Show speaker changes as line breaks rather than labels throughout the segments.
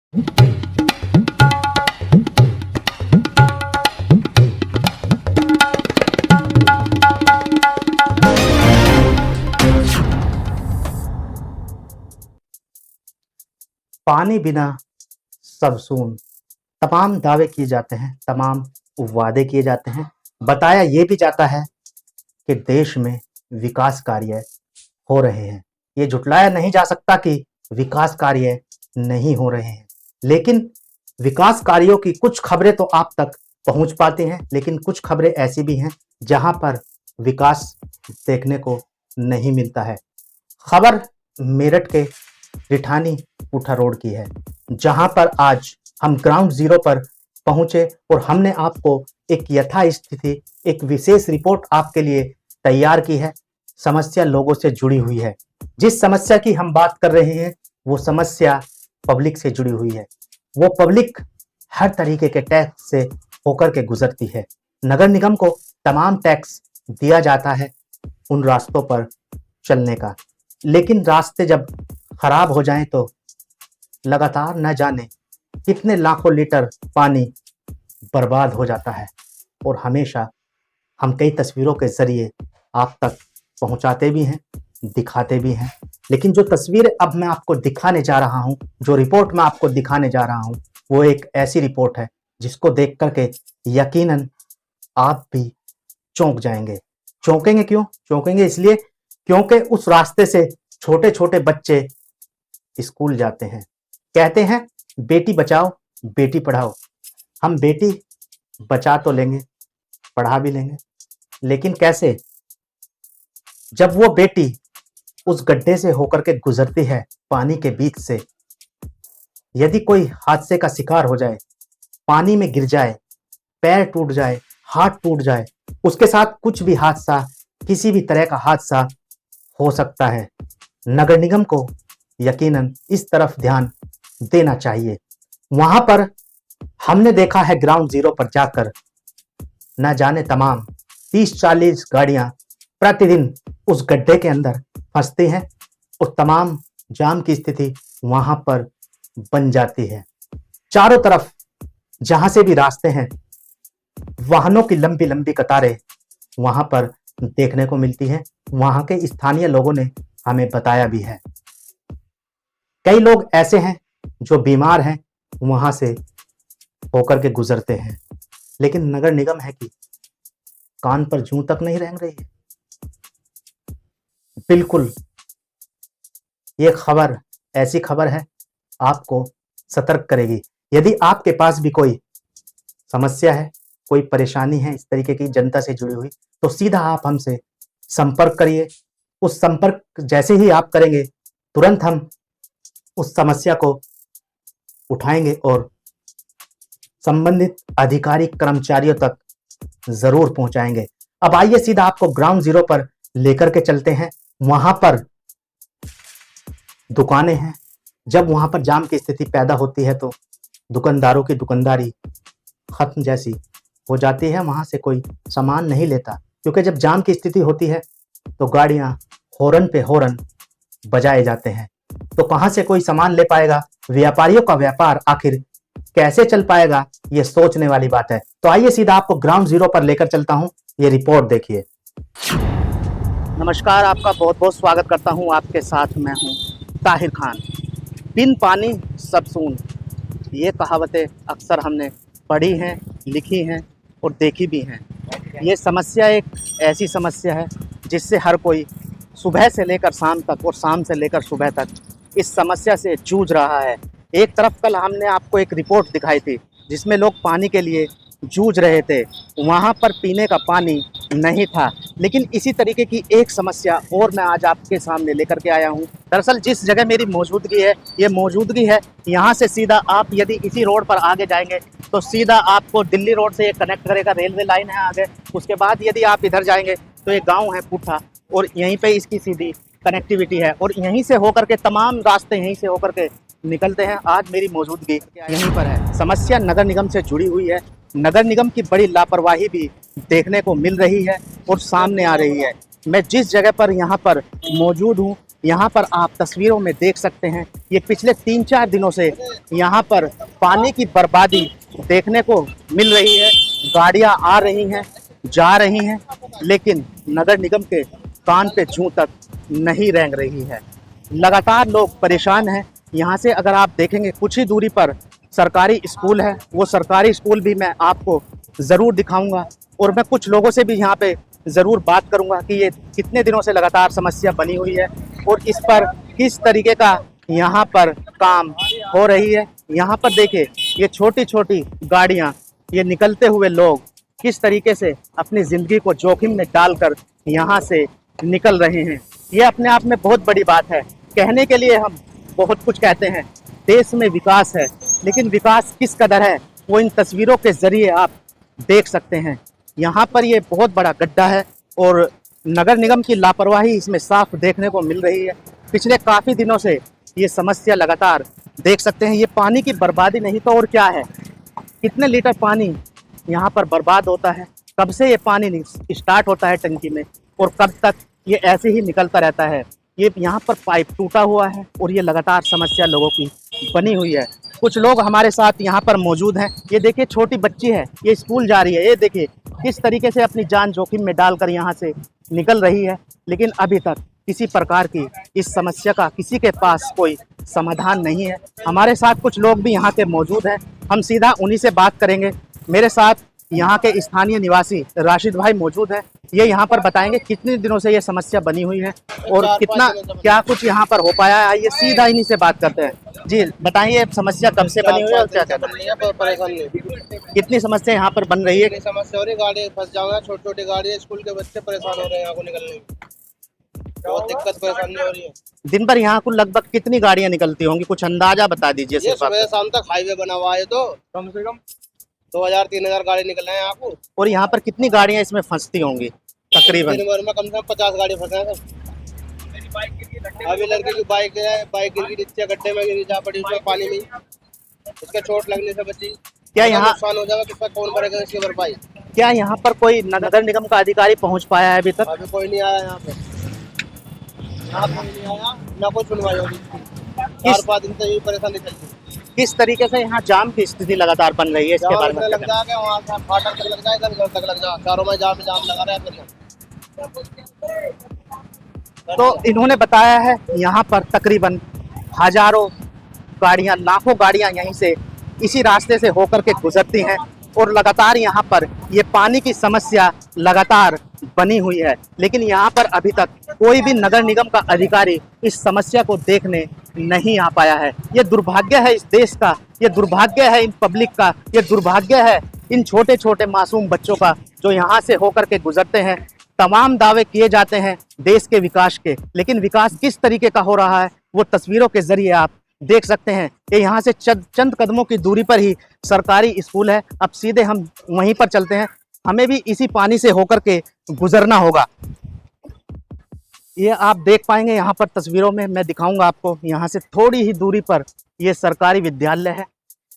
पानी बिना सब सून। तमाम दावे किए जाते हैं, तमाम वादे किए जाते हैं, बताया ये भी जाता है कि देश में विकास कार्य हो रहे हैं। ये झुटलाया नहीं जा सकता कि विकास कार्य नहीं हो रहे हैं, लेकिन विकास कार्यों की कुछ खबरें तो आप तक पहुंच पाती हैं, लेकिन कुछ खबरें ऐसी भी हैं जहां पर विकास देखने को नहीं मिलता है। खबर मेरठ के रिठानी पुठा रोड की है, जहां पर आज हम ग्राउंड जीरो पर पहुंचे और हमने आपको एक यथास्थिति, एक विशेष रिपोर्ट आपके लिए तैयार की है। समस्या लोगों से जुड़ी हुई है। जिस समस्या की हम बात कर रहे हैं वो समस्या पब्लिक से जुड़ी हुई है। वो पब्लिक हर तरीके के टैक्स से होकर के गुजरती है। नगर निगम को तमाम टैक्स दिया जाता है उन रास्तों पर चलने का, लेकिन रास्ते जब खराब हो जाएं तो लगातार न जाने कितने लाखों लीटर पानी बर्बाद हो जाता है। और हमेशा हम कई तस्वीरों के जरिए आप तक पहुंचाते भी हैं, दिखाते भी हैं, लेकिन जो तस्वीर अब मैं आपको दिखाने जा रहा हूं, जो रिपोर्ट मैं आपको दिखाने जा रहा हूं, वो एक ऐसी रिपोर्ट है जिसको देख करके यकीनन आप भी चौंक जाएंगे। चौंकेंगे क्यों? चौंकेंगे इसलिए क्योंकि उस रास्ते से छोटे छोटे बच्चे स्कूल जाते हैं। कहते हैं बेटी बचाओ बेटी पढ़ाओ। हम बेटी बचा तो लेंगे, पढ़ा भी लेंगे, लेकिन कैसे? जब वो बेटी उस गड्ढे से होकर के गुजरती है पानी के बीच से, यदि कोई हादसे का शिकार हो जाए, पानी में गिर जाए, पैर टूट जाए, हाथ टूट जाए, उसके साथ कुछ भी हादसा, किसी भी तरह का हादसा हो सकता है। नगर निगम को यकीनन इस तरफ ध्यान देना चाहिए। वहां पर हमने देखा है ग्राउंड जीरो पर जाकर न जाने तमाम 30-40 गाड़ियां प्रतिदिन उस गड्ढे के अंदर फंसती हैं और तमाम जाम की स्थिति वहां पर बन जाती है। चारों तरफ जहां से भी रास्ते हैं, वाहनों की लंबी लंबी कतारें वहां पर देखने को मिलती हैं। वहां के स्थानीय लोगों ने हमें बताया भी है। कई लोग ऐसे हैं जो बीमार हैं, वहां से होकर के गुजरते हैं, लेकिन नगर निगम है कि कान पर जूं तक नहीं रेंग रही है। बिल्कुल, ये खबर ऐसी खबर है आपको सतर्क करेगी। यदि आपके पास भी कोई समस्या है, कोई परेशानी है इस तरीके की जनता से जुड़ी हुई, तो सीधा आप हमसे संपर्क करिए। उस संपर्क जैसे ही आप करेंगे, तुरंत हम उस समस्या को उठाएंगे और संबंधित अधिकारी कर्मचारियों तक जरूर पहुंचाएंगे। अब आइए सीधा आपको ग्राउंड जीरो पर लेकर के चलते हैं। वहां पर दुकानें हैं। जब वहां पर जाम की स्थिति पैदा होती है तो दुकानदारों की दुकानदारी खत्म जैसी हो जाती है। वहां से कोई सामान नहीं लेता, क्योंकि जब जाम की स्थिति होती है तो गाड़ियां हॉर्न पे हॉर्न बजाए जाते हैं, तो कहां से कोई सामान ले पाएगा? व्यापारियों का व्यापार आखिर कैसे चल पाएगा? ये सोचने वाली बात है। तो आइए सीधा आपको ग्राउंड जीरो पर लेकर चलता हूं। ये रिपोर्ट देखिए। नमस्कार, आपका बहुत बहुत स्वागत करता हूं। आपके साथ मैं हूं ताहिर खान। बिन पानी सब सून, ये कहावतें अक्सर हमने पढ़ी हैं, लिखी हैं और देखी भी हैं। ये समस्या एक ऐसी समस्या है जिससे हर कोई सुबह से लेकर शाम तक और शाम से लेकर सुबह तक इस समस्या से जूझ रहा है। एक तरफ कल हमने आपको एक रिपोर्ट दिखाई थी जिसमें लोग पानी के लिए जूझ रहे थे, वहाँ पर पीने का पानी नहीं था। लेकिन इसी तरीके की एक समस्या और मैं आज आपके सामने लेकर के आया हूँ। दरअसल जिस जगह मेरी मौजूदगी है, ये मौजूदगी है यहाँ से सीधा आप यदि इसी रोड पर आगे जाएंगे तो सीधा आपको दिल्ली रोड से ये कनेक्ट करेगा, रेलवे लाइन है आगे। उसके बाद यदि आप इधर जाएंगे तो एक गाँव है पुठा, और यहीं पर इसकी सीधी कनेक्टिविटी है और यहीं से होकर के तमाम रास्ते यहीं से होकर के निकलते हैं। आज मेरी मौजूदगी यहीं पर है। समस्या नगर निगम से जुड़ी हुई है। नगर निगम की बड़ी लापरवाही भी देखने को मिल रही है और सामने आ रही है। मैं जिस जगह पर यहाँ पर मौजूद हूँ, यहाँ पर आप तस्वीरों में देख सकते हैं, ये पिछले 3-4 दिनों से यहाँ पर पानी की बर्बादी देखने को मिल रही है। गाड़ियाँ आ रही हैं, जा रही हैं, लेकिन नगर निगम के कान पे जूं तक नहीं रेंग रही है। लगातार लोग परेशान हैं। यहाँ से अगर आप देखेंगे कुछ ही दूरी पर सरकारी स्कूल है, वो सरकारी स्कूल भी मैं आपको ज़रूर दिखाऊंगा और मैं कुछ लोगों से भी यहाँ पे ज़रूर बात करूंगा कि ये कितने दिनों से लगातार समस्या बनी हुई है और इस पर किस तरीके का यहाँ पर काम हो रही है। यहाँ पर देखिए, ये छोटी छोटी गाड़ियाँ, ये निकलते हुए लोग किस तरीके से अपनी ज़िंदगी को जोखिम में डालकर यहाँ से निकल रहे हैं। ये अपने आप में बहुत बड़ी बात है। कहने के लिए हम बहुत कुछ कहते हैं, देश में विकास है, लेकिन विकास किस कदर है वो इन तस्वीरों के ज़रिए आप देख सकते हैं। यहाँ पर ये बहुत बड़ा गड्ढा है और नगर निगम की लापरवाही इसमें साफ देखने को मिल रही है। पिछले काफ़ी दिनों से ये समस्या लगातार देख सकते हैं। ये पानी की बर्बादी नहीं तो और क्या है। कितने लीटर पानी यहाँ पर बर्बाद होता है, कब से ये पानी स्टार्ट होता है टंकी में और कब तक ये ऐसे ही निकलता रहता है। ये यहाँ पर पाइप टूटा हुआ है और ये लगातार समस्या लोगों की बनी हुई है। कुछ लोग हमारे साथ यहाँ पर मौजूद हैं। ये देखिए, छोटी बच्ची है, ये स्कूल जा रही है। ये देखिए किस तरीके से अपनी जान जोखिम में डालकर यहाँ से निकल रही है, लेकिन अभी तक किसी प्रकार की इस समस्या का किसी के पास कोई समाधान नहीं है। हमारे साथ कुछ लोग भी यहाँ के मौजूद हैं, हम सीधा उन्हीं से बात करेंगे। मेरे साथ यहाँ के स्थानीय निवासी राशिद भाई मौजूद हैं। ये यहाँ पर बताएंगे कितने दिनों से ये समस्या बनी हुई है और कितना क्या कुछ यहाँ पर हो पाया है। आइए सीधा इन्हीं से बात करते हैं। जी बताइए, समस्या कब से बनी हुई है और क्या क्या कितनी समस्या यहाँ पर बन रही है?
समस्या हो रही, गाड़ी फंस जाऊंगा, छोटी छोटी गाड़ी है, स्कूल के बच्चे परेशान हो रहे हैं यहाँ को निकलने में, बहुत दिक्कत परेशानी हो रही है।
दिन भर यहाँ को लगभग कितनी गाड़ियाँ निकलती होंगी, कुछ अंदाजा बता दीजिए।
ये सुबह शाम तक हाईवे बना हुआ है तो कम से कम 2000-3000 गाड़ी निकल रहे हैं यहाँ को।
और यहाँ पर कितनी गाड़ियाँ इसमें फंसती होंगी तकरीबन?
दिन भर में कम से कम 50 गाड़ी फंसे हैं। अभी लड़के की बाइक है, बाइक गिर गई नीचे गड्ढे में, गिरी जा पड़ी उसमें पानी में, उसके चोट लगने से बची।
क्या यहाँ
नुकसान हो जाएगा, किसका कौन करेगा इसकी भरपाई?
क्या यहाँ पर कोई नगर निगम का अधिकारी पहुँच पाया है अभी तक?
अभी कोई नहीं आया यहाँ पे, यहाँ कोई नहीं आया, ना कोई सुनवाई होगी। 4-5 दिन से यही परेशानी चलती है।
किस तरीके से यहाँ जाम की स्थिति लगातार बन रही है, इसके बारे में
लग जाएगा, वहाँ से फाटक तक लग जाएगा, घर तक लग जाएगा, चारों में जाम लगा रहा है।
तो इन्होंने बताया है यहाँ पर तकरीबन हजारों गाड़ियाँ, लाखों गाड़ियाँ यहीं से इसी रास्ते से होकर के गुजरती हैं और लगातार यहाँ पर ये पानी की समस्या लगातार बनी हुई है। लेकिन यहाँ पर अभी तक कोई भी नगर निगम का अधिकारी इस समस्या को देखने नहीं आ पाया है। ये दुर्भाग्य है इस देश का, ये दुर्भाग्य है इन पब्लिक का, ये दुर्भाग्य है इन छोटे छोटे मासूम बच्चों का जो यहाँ से होकर के गुजरते हैं। तमाम दावे किए जाते हैं देश के विकास के, लेकिन विकास किस तरीके का हो रहा है वो तस्वीरों के जरिए आप देख सकते हैं कि यहाँ से चंद कदमों की दूरी पर ही सरकारी स्कूल है। अब सीधे हम वहीं पर चलते हैं, हमें भी इसी पानी से होकर के गुजरना होगा। ये आप देख पाएंगे यहाँ पर तस्वीरों में, मैं दिखाऊंगा आपको। यहाँ से थोड़ी ही दूरी पर ये सरकारी विद्यालय है,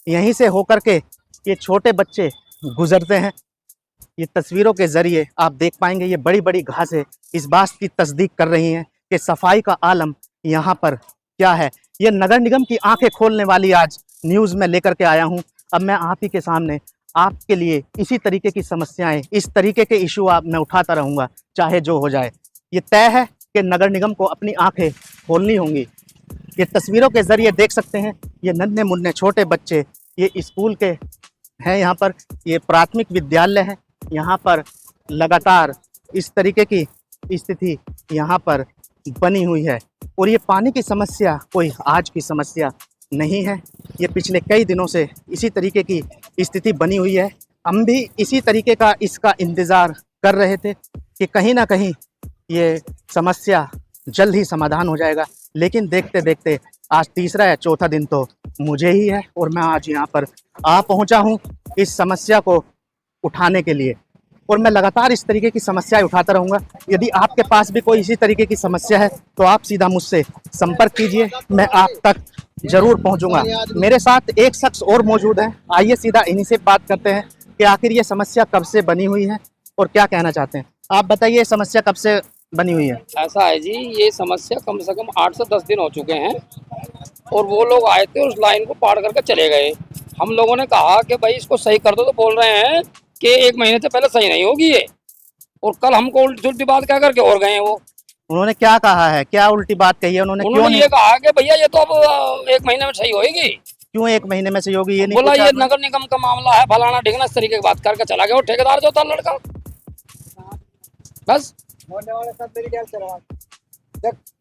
यहीं से होकर के ये छोटे बच्चे गुजरते हैं। ये तस्वीरों के ज़रिए आप देख पाएंगे, ये बड़ी बड़ी घासें इस बात की तस्दीक कर रही हैं कि सफाई का आलम यहाँ पर क्या है। ये नगर निगम की आंखें खोलने वाली आज न्यूज़ में लेकर के आया हूँ। अब मैं आप ही के सामने आपके लिए इसी तरीके की समस्याएं, इस तरीके के इशू मैं उठाता रहूँगा, चाहे जो हो जाए। ये तय है कि नगर निगम को अपनी आंखें खोलनी होंगी। ये तस्वीरों के ज़रिए देख सकते हैं, ये नन्हे मुन्ने छोटे बच्चे ये स्कूल के हैं। यहाँ पर ये प्राथमिक विद्यालय है, यहाँ पर लगातार इस तरीके की स्थिति यहाँ पर बनी हुई है। और ये पानी की समस्या कोई आज की समस्या नहीं है, ये पिछले कई दिनों से इसी तरीके की स्थिति बनी हुई है। हम भी इसी तरीके का इसका इंतज़ार कर रहे थे कि कहीं ना कहीं ये समस्या जल्द ही समाधान हो जाएगा, लेकिन देखते देखते आज तीसरा या चौथा दिन तो मुझे ही है और मैं आज यहाँ पर आ पहुँचा हूँ इस समस्या को उठाने के लिए। और मैं लगातार इस तरीके की समस्याएं उठाता रहूँगा। यदि आपके पास भी कोई इसी तरीके की समस्या है तो आप सीधा मुझसे संपर्क कीजिए, मैं आप तक जरूर पहुँचूँगा। मेरे साथ एक शख्स और मौजूद है, आइए सीधा इन्हीं से बात करते हैं कि आखिर ये समस्या कब से बनी हुई है और क्या कहना चाहते हैं। आप बताइए, समस्या कब से बनी हुई है?
ऐसा है जी, ये समस्या कम से कम 8 से 10 दिन हो चुके हैं और वो लोग आए थे उस लाइन को पार करके चले गए। हम लोगों ने कहा कि भाई इसको सही कर दो, तो बोल रहे हैं कि 1 महीने से पहले सही नहीं होगी ये, और कल हमको उल्टी बात कह करके और गए हैं वो।
उन्होंने क्या कहा है, क्या उल्टी बात कही है उन्होंने? क्यों
उन्होंने
नहीं,
ये कहा कि भैया ये तो अब 1 महीने में सही होएगी।
क्यों 1 महीने में से होगी ये नहीं
बोला
पूछा
ये
आपने?
नगर निगम का मामला है, फलाना ढिकना, इस तरीके की बात करके चला गया वो ठेकेदार जो था लड़का। बस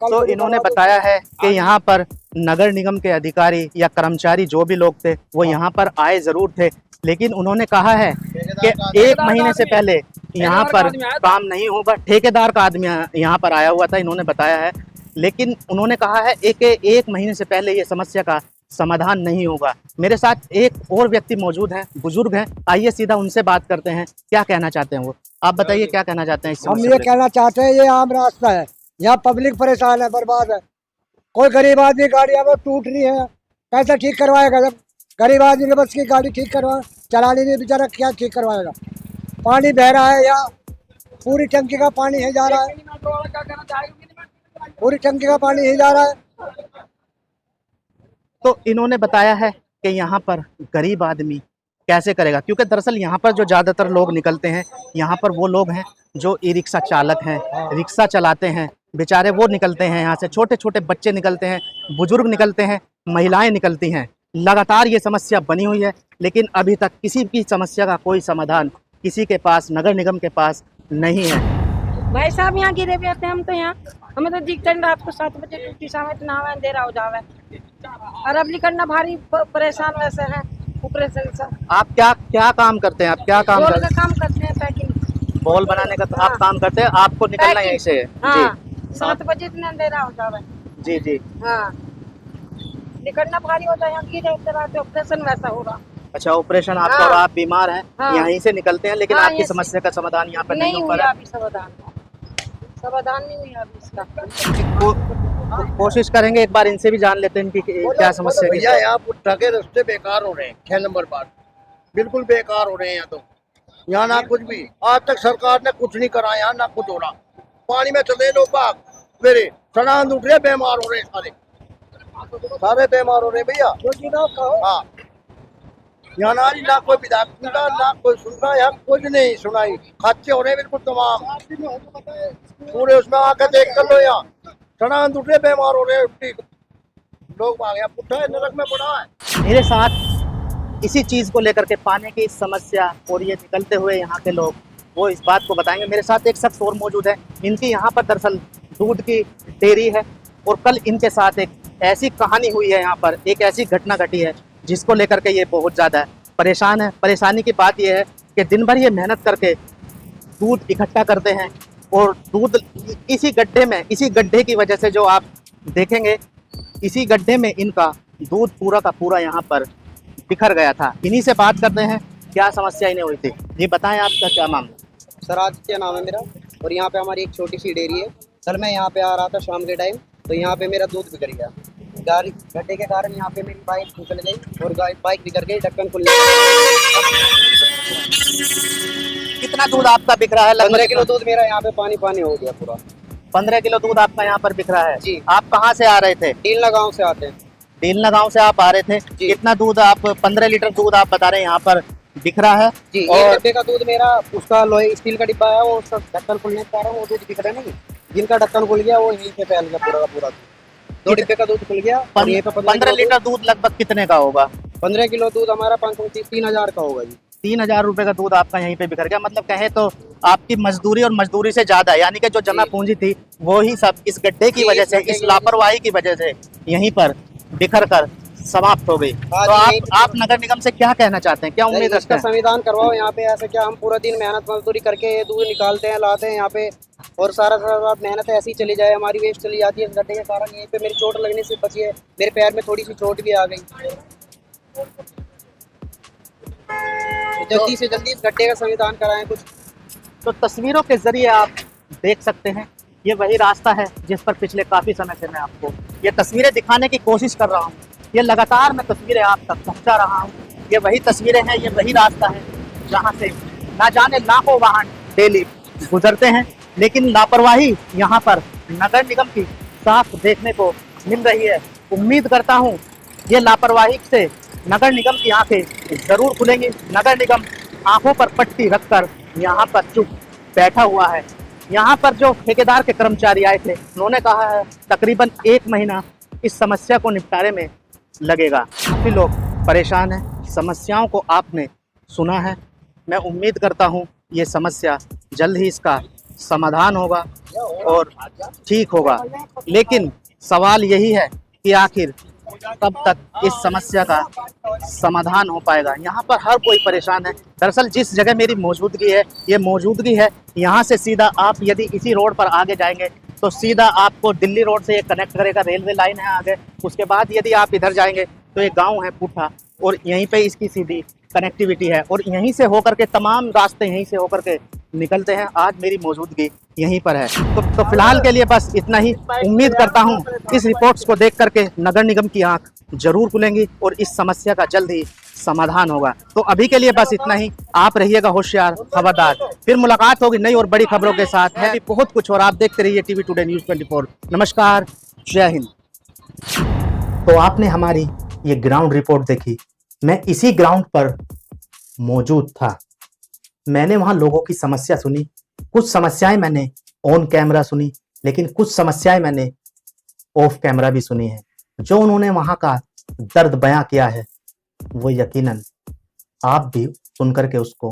तो इन्होंने बताया है कि यहाँ पर नगर निगम के अधिकारी या कर्मचारी जो भी लोग थे वो यहाँ पर आए जरूर थे, लेकिन उन्होंने कहा है कि 1 महीने से पहले यहाँ पर काम नहीं होगा। ठेकेदार का आदमी यहाँ पर आया हुआ था, इन्होंने बताया है, लेकिन उन्होंने कहा है एक महीने से पहले ये समस्या का समाधान नहीं होगा। मेरे साथ एक और व्यक्ति मौजूद हैं, बुजुर्ग हैं, आइए सीधा उनसे बात करते हैं, क्या कहना चाहते हैं वो। आप बताइए क्या कहना चाहते हैं इस
हम
समस्या
ये
पे?
कहना चाहते हैं, ये आम रास्ता है, यहाँ पब्लिक परेशान है, बर्बाद है। कोई गरीब आदमी गाड़ियाँ वो टूट रही है, कैसे ठीक करवाएगा? जब गरीब आदमी के बस की गाड़ी ठीक करवा चलाने नहीं, बेचारा क्या ठीक करवाएगा? पानी बह रहा है यहाँ, पूरी टंकी का पानी ही जा रहा है, पूरी टंकी का पानी ही जा रहा है।
तो इन्होंने बताया है कि यहाँ पर गरीब आदमी कैसे करेगा, क्योंकि दरअसल यहाँ पर जो ज़्यादातर लोग निकलते हैं, यहाँ पर वो लोग हैं जो ई रिक्शा चालक हैं, रिक्शा चलाते हैं, बेचारे वो निकलते हैं यहाँ से। छोटे छोटे बच्चे निकलते हैं, बुजुर्ग निकलते हैं, महिलाएं निकलती हैं। लगातार ये समस्या बनी हुई है, लेकिन अभी तक किसी की समस्या का कोई समाधान किसी के पास, नगर निगम के पास नहीं है।
भाई साहब यहाँ गिरे हुए थे हम, तो यहाँ हमें तो दिखते नहीं, रात को 7 बजे ड्यूटी समय इतना हमें अंधेरा हो जावे, और अब करना भारी परेशान वैसे है ऊपर से।
आप क्या क्या काम करते हैं? आप क्या काम
रोड
करते
का काम करते हैं, पैकिंग
बॉल बनाने का? तो आप
हाँ।
काम करते हैं, आपको निकलना यहीं से है?
हाँ,
जी
7 बजे इतना अंधेरा हो जावे।
जी जी।
हाँ, निकलना भारी होता है, यहाँ गिरे होते रात ऑपरेशन वैसा हो रहा।
अच्छा, ऑपरेशन आपका, और आप बीमार हैं,
हाँ।
यहीं से निकलते हैं, लेकिन
हाँ,
आपकी
यहीं से।
समस्या का समाधान यहाँ पर नहीं
नहीं
हो
हुआ
पा रहा।
अभी समाधान नहीं हुआ अभी इसका।
कोशिश करेंगे, एक बार इनसे भी जान लेते हैं इनकी क्या समस्या है।
भैया यहाँ पुट्ठा के रास्ते बेकार हो रहे हैं, 6 नंबर बार बिल्कुल बेकार हो रहे हैं। यहाँ ना कुछ भी, आज तक सरकार ने कुछ नहीं करा, यहाँ ना कुछ हो रहा। पानी में चले लोग बाग मेरे सड़ान उठ रहे, बीमार हो रहे हैं, सारे बीमार हो रहे हैं भैया। हाँ, यहाँ ना कोई विधायक सुनता, ना कोई सुनता, यहाँ कुछ नहीं सुनाई, खर्चे हो रहे हैं बिल्कुल तमाम। पूरे उसमें आके देख कर लो, यहाँ सड़ान उठ रहे, बीमार हो रहे हैं लोग। आ गया पुट्ठा है, नरक में पड़ा है।
मेरे साथ इसी चीज़ को लेकर के, पाने की समस्या और ये निकलते हुए यहाँ के लोग, वो इस बात को बताएंगे। मेरे साथ एक शख्स और मौजूद है, इनकी यहाँ पर दरअसल दूध की डेयरी है, और कल इनके साथ एक ऐसी कहानी हुई है, यहाँ पर एक ऐसी घटना घटी है जिसको लेकर के ये बहुत ज़्यादा परेशान है। परेशानी की बात यह है कि दिन भर ये मेहनत करके दूध इकट्ठा करते हैं, और दूध इसी गड्ढे में, इसी गड्ढे की वजह से जो आप देखेंगे, इसी गड्ढे में इनका दूध पूरा का पूरा यहाँ पर बिखर गया था। इन्हीं से बात करते हैं क्या समस्या इन्हें हुई थी। ये बताएं आपका क्या मामला?
सर आदित्य नाम है मेरा, और यहाँ पे हमारी एक छोटी सी डेयरी है। सर मैं यहाँ पे आ रहा था शाम के टाइम, तो यहाँ पे मेरा दूध बिखर गया। गाड़ी गड्ढे के कारण यहाँ पे मेरी बाइक फिसल गई, और बाइक बिखर गई, ढक्कन खुल गया।
कितना दूध आपका बिक रहा है?
15 किलो दूध मेरा यहाँ पे पानी पानी हो गया पूरा।
15 किलो दूध आपका यहाँ पर बिक रहा है
जी।
आप कहाँ से आ रहे थे?
डीलना गाँव से आते हैं।
डीलना गांव से आप आ रहे थे। कितना दूध आप, 15 लीटर दूध आप बता रहे हैं यहाँ पर बिक रहा है?
जी,
और
एक डब्बे का दूध मेरा, उसका लोहे स्टील का डिब्बा है, वो उसका ढक्कन खुलने के कारण वो दूध बिक रहा है नहीं, जिनका ढक्कन खुल गया वो यहीं पे फैल गया पूरा का पूरा। 2 डिब्बे का दूध खुल गया, और ये पे
15 लीटर दूध लगभग कितने का होगा?
15 किलो दूध हमारा 3,000 का होगा जी।
3,000 रुपए का दूध आपका यहीं पे बिखर गया। मतलब कहे तो आपकी मजदूरी और मजदूरी से ज्यादा, यानी कि जो जमा पूंजी थी वो ही सब इस गड्ढे की वजह से, इस लापरवाही की वजह से यहीं पर बिखर कर समाप्त हो गई। तो आप नगर निगम से क्या कहना चाहते हैं, क्या उम्मीद रखते हैं?
संविधान करवाओ यहाँ पे। ऐसे क्या, हम पूरा दिन मेहनत मजदूरी करके ये दूध निकालते हैं, लाते हैं यहाँ पे, और सारा रात मेहनत ऐसी चली जाए, हमारी वेस्ट चली जाती है इस गड्ढे के कारण। यहीं पे मेरी चोट लगने से बची है, मेरे पैर में थोड़ी सी चोट भी आ गई। जल्दी से जल्दी इस गड्ढे का संविधान कराएं कुछ।
तो तस्वीरों के जरिए आप देख सकते हैं, ये वही रास्ता है जिस पर पिछले काफ़ी समय से मैं आपको ये तस्वीरें दिखाने की कोशिश कर रहा हूँ। ये लगातार मैं तस्वीरें आप तक पहुँचा रहा हूँ। ये वही तस्वीरें हैं, ये वही रास्ता है जहाँ से ना जाने लाखों वाहन डेली गुजरते हैं, लेकिन लापरवाही यहाँ पर नगर निगम की साफ देखने को मिल रही है। उम्मीद करता हूँ ये लापरवाही से नगर निगम की आंखें जरूर खुलेंगी। नगर निगम आंखों पर पट्टी रखकर यहाँ पर चुप बैठा हुआ है। यहाँ पर जो ठेकेदार के कर्मचारी आए थे, उन्होंने कहा है तकरीबन 1 महीना इस समस्या को निपटारे में लगेगा। काफी लोग परेशान हैं। समस्याओं को आपने सुना है। मैं उम्मीद करता हूँ ये समस्या जल्द ही इसका समाधान होगा और ठीक होगा। लेकिन सवाल यही है कि आखिर कब तक इस समस्या का समाधान हो पाएगा। यहाँ पर हर कोई परेशान है। दरअसल जिस जगह मेरी मौजूदगी है, ये मौजूदगी है यहाँ से सीधा आप यदि इसी रोड पर आगे जाएंगे तो सीधा आपको दिल्ली रोड से ये कनेक्ट करेगा, रेलवे लाइन है आगे। उसके बाद यदि आप इधर जाएंगे तो एक गांव है पुठा और यहीं पे इसकी सीधी कनेक्टिविटी है और यहीं से होकर के तमाम रास्ते यहीं से होकर के निकलते हैं। आज मेरी मौजूदगी यहीं पर है। तो फिलहाल के लिए बस इतना ही। उम्मीद करता हूँ इस रिपोर्ट्स को देख करके नगर निगम की आंख जरूर खुलेंगी और इस समस्या का जल्द ही समाधान होगा। तो अभी के लिए बस इतना ही। आप रहिएगा होशियार, खबरदार। फिर मुलाकात होगी नई और बड़ी खबरों के साथ। है भी बहुत कुछ और आप देखते रहिए टीवी टुडे न्यूज़ 24। नमस्कार, जय हिंद। तो आपने हमारी ये ग्राउंड रिपोर्ट देखी। मैं इसी ग्राउंड पर मौजूद था। मैंने वहां लोगों की समस्या सुनी। कुछ समस्याएं मैंने ऑन कैमरा सुनी, लेकिन कुछ समस्याएं मैंने ऑफ कैमरा भी सुनी है। जो उन्होंने वहां का दर्द बयां किया है वो यकीनन आप भी सुनकर के उसको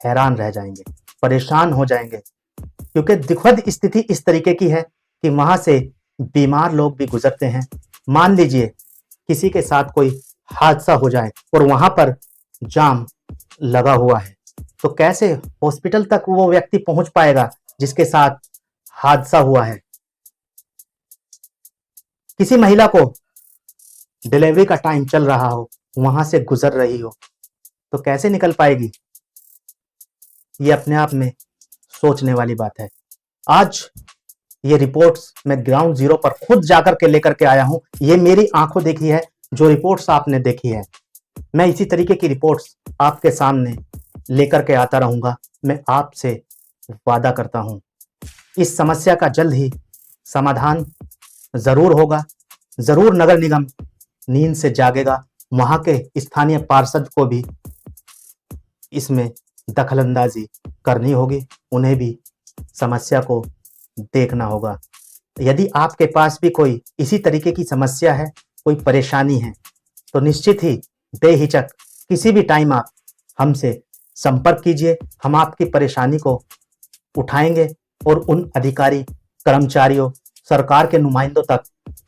हैरान रह जाएंगे, परेशान हो जाएंगे, क्योंकि दुखद स्थिति इस तरीके की है कि वहां से बीमार लोग भी गुजरते हैं। मान लीजिए किसी के साथ कोई हादसा हो जाए और वहां पर जाम लगा हुआ है, तो कैसे हॉस्पिटल तक वो व्यक्ति पहुंच पाएगा जिसके साथ हादसा हुआ है। किसी महिला को डिलीवरी का टाइम चल रहा हो, वहां से गुजर रही हो, तो कैसे निकल पाएगी। ये अपने आप में सोचने वाली बात है। आज ये रिपोर्ट्स मैं ग्राउंड जीरो पर खुद जाकर के लेकर के आया हूं। ये मेरी आंखों देखी है जो रिपोर्ट्स आपने देखी है। मैं इसी तरीके की रिपोर्ट्स आपके सामने लेकर के आता रहूंगा। मैं आपसे वादा करता हूं इस समस्या का जल्द ही समाधान जरूर होगा। जरूर नगर निगम नींद से जागेगा। वहां के स्थानीय पार्षद को भी इसमें दखलंदाजी करनी होगी। उन्हें भी समस्या को देखना होगा। यदि आपके पास भी कोई इसी तरीके की समस्या है, कोई परेशानी है, तो निश्चित ही बेहिचक किसी भी टाइम आप हमसे संपर्क कीजिए। हम आपकी परेशानी को उठाएंगे और उन अधिकारी, कर्मचारियों, सरकार के नुमाइंदों तक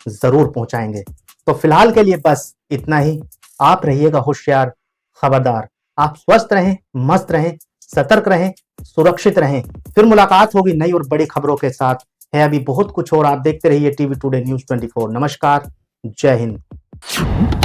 जरूर पहुंचाएंगे। तो फिलहाल के लिए बस इतना ही। आप रहिएगा होशियार, खबरदार। आप स्वस्थ रहें, मस्त रहें, सतर्क रहें, सुरक्षित रहें। फिर मुलाकात होगी नई और बड़ी खबरों के साथ। है अभी बहुत कुछ और। आप देखते रहिए टीवी टुडे न्यूज़ 24। नमस्कार, जय हिंद।